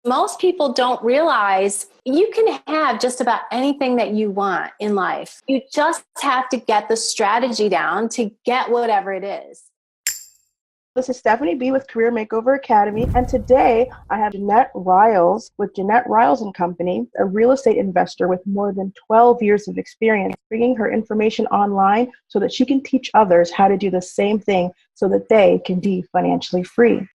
most people don't realize you can have just about anything that you want in life. You just have to get the strategy down to get whatever it is. This is Stephanie B with Career Makeover Academy, and today I have Jeanette Riles with Jeanette Riles & Company, a real estate investor with more than 12 years of experience, bringing her information online so that she can teach others how to do the same thing so that they can be financially free.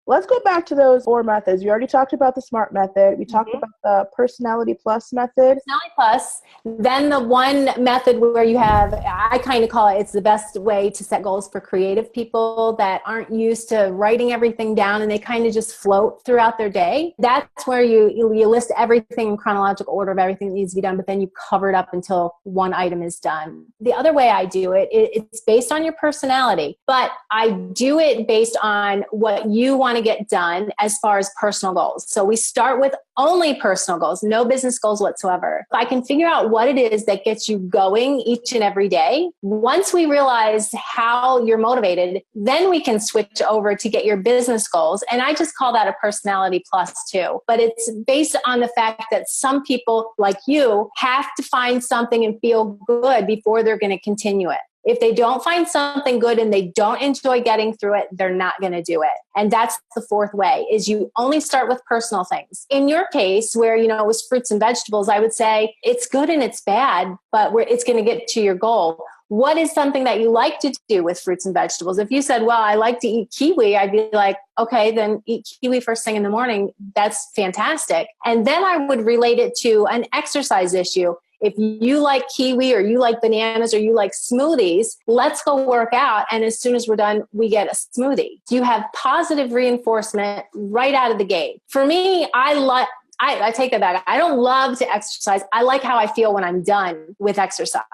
Let's go back to those 4 methods. We already talked about the S.M.A.R.T Method. We talked about the Personality Plus method. Personality Plus. Then the one method where you have, I kind of call it, it's the best way to set goals for creative people that aren't used to writing everything down and they kind of just float throughout their day. That's where you list everything in chronological order of everything that needs to be done, but then you cover it up until one item is done. The other way I do it, it's based on your personality, but I do it based on what you want to get done as far as personal goals. So we start with only personal goals, no business goals whatsoever. If I can figure out what it is that gets you going each and every day, once we realize how you're motivated, then we can switch over to get your business goals. And I just call that a personality plus too. But it's based on the fact that some people like you have to find something and feel good before they're going to continue it. If they don't find something good and they don't enjoy getting through it, they're not going to do it. And that's the fourth way, is you only start with personal things. In your case, where, it was fruits and vegetables, I would say it's good and it's bad, but it's going to get to your goal. What is something that you like to do with fruits and vegetables? If you said, well, I like to eat kiwi, I'd be like, okay, then eat kiwi first thing in the morning. That's fantastic. And then I would relate it to an exercise issue. If you like kiwi or you like bananas or you like smoothies, let's go work out. And as soon as we're done, we get a smoothie. You have positive reinforcement right out of the gate. For me, I take that back. I don't love to exercise. I like how I feel when I'm done with exercise.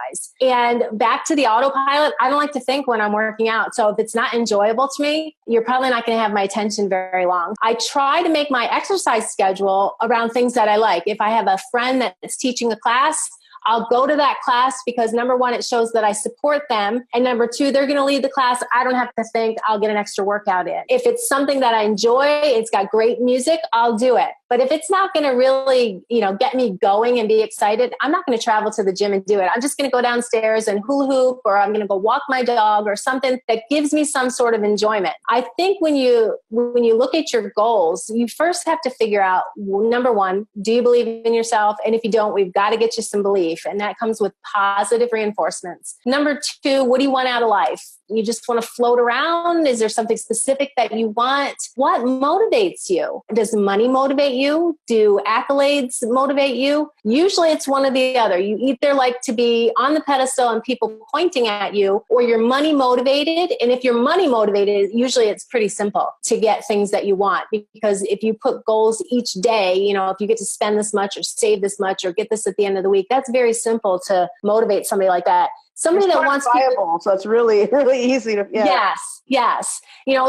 And back to the autopilot, I don't like to think when I'm working out. So if it's not enjoyable to me, you're probably not going to have my attention very long. I try to make my exercise schedule around things that I like. If I have a friend that's teaching a class, I'll go to that class because number one, it shows that I support them. And number two, they're going to lead the class. I don't have to think, I'll get an extra workout in. If it's something that I enjoy, it's got great music, I'll do it. But if it's not going to really, get me going and be excited, I'm not going to travel to the gym and do it. I'm just going to go downstairs and hula hoop, or I'm going to go walk my dog or something that gives me some sort of enjoyment. I think when you look at your goals, you first have to figure out, number one, do you believe in yourself? And if you don't, we've got to get you some belief. And that comes with positive reinforcements. Number two, what do you want out of life? You just want to float around? Is there something specific that you want? What motivates you? Does money motivate you? Do accolades motivate you? Usually it's one or the other. You either like to be on the pedestal and people pointing at you, or you're money motivated. And if you're money motivated, usually it's pretty simple to get things that you want. Because if you put goals each day, if you get to spend this much or save this much or get this at the end of the week, that's very simple to motivate somebody like that. Somebody that wants people, so it's really, really easy to. Yeah. Yes.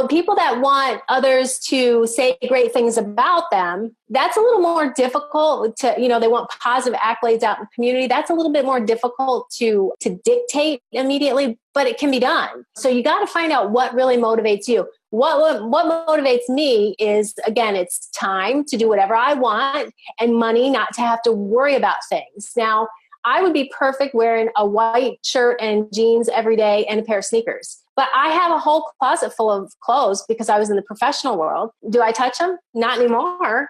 People that want others to say great things about them, that's a little more difficult to, they want positive accolades out in the community. That's a little bit more difficult to dictate immediately, but it can be done. So you got to find out what really motivates you. What motivates me is, again, it's time to do whatever I want and money not to have to worry about things. Now, I would be perfect wearing a white shirt and jeans every day and a pair of sneakers. But I have a whole closet full of clothes because I was in the professional world. Do I touch them? Not anymore.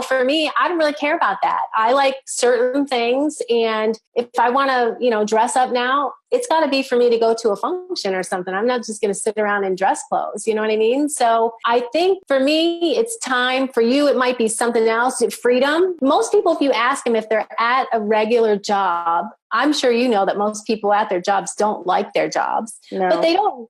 For me, I don't really care about that. I like certain things. And if I want to, dress up now, it's got to be for me to go to a function or something. I'm not just going to sit around in dress clothes. You know what I mean? So I think for me, it's time. For you, it might be something else. Freedom. Most people, if you ask them if they're at a regular job, I'm sure you know that most people at their jobs don't like their jobs, but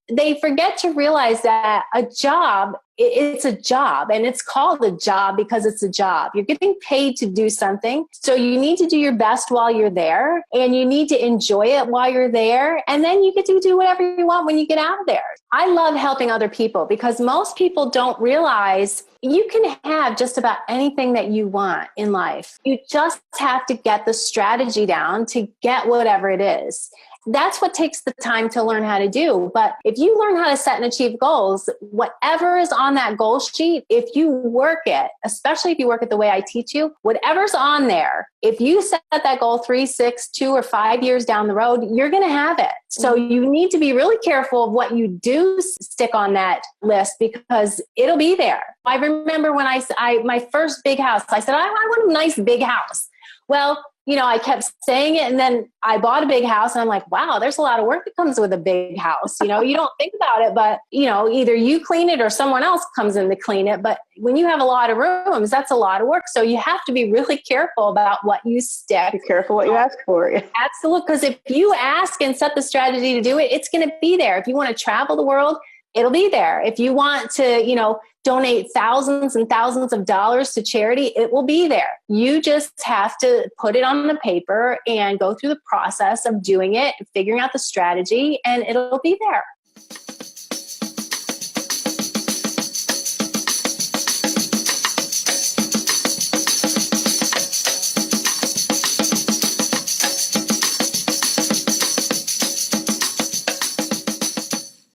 they forget to realize that a job, it's a job, and it's called a job because it's a job. You're getting paid to do something. So you need to do your best while you're there, and you need to enjoy it while you're there. And then you get to do whatever you want when you get out of there. I love helping other people because most people don't realize you can have just about anything that you want in life. You just have to get the strategy down to get whatever it is. That's what takes the time to learn how to do. But if you learn how to set and achieve goals, whatever is on that goal sheet, if you work it, especially if you work it the way I teach you, whatever's on there, if you set that goal 3, 6, 2, or 5 years down the road, you're going to have it. So you need to be really careful of what you do stick on that list, because it'll be there. I remember when my first big house, I said, I want a nice big house. Well, I kept saying it, and then I bought a big house, and I'm like, wow, there's a lot of work that comes with a big house. You don't think about it, but either you clean it or someone else comes in to clean it. But when you have a lot of rooms, that's a lot of work. So you have to be really careful about what you stick. Be careful what you ask for. Absolutely. Because if you ask and set the strategy to do it, it's going to be there. If you want to travel the world, it'll be there. If you want to, donate thousands and thousands of dollars to charity, it will be there. You just have to put it on the paper and go through the process of doing it, figuring out the strategy, and it'll be there.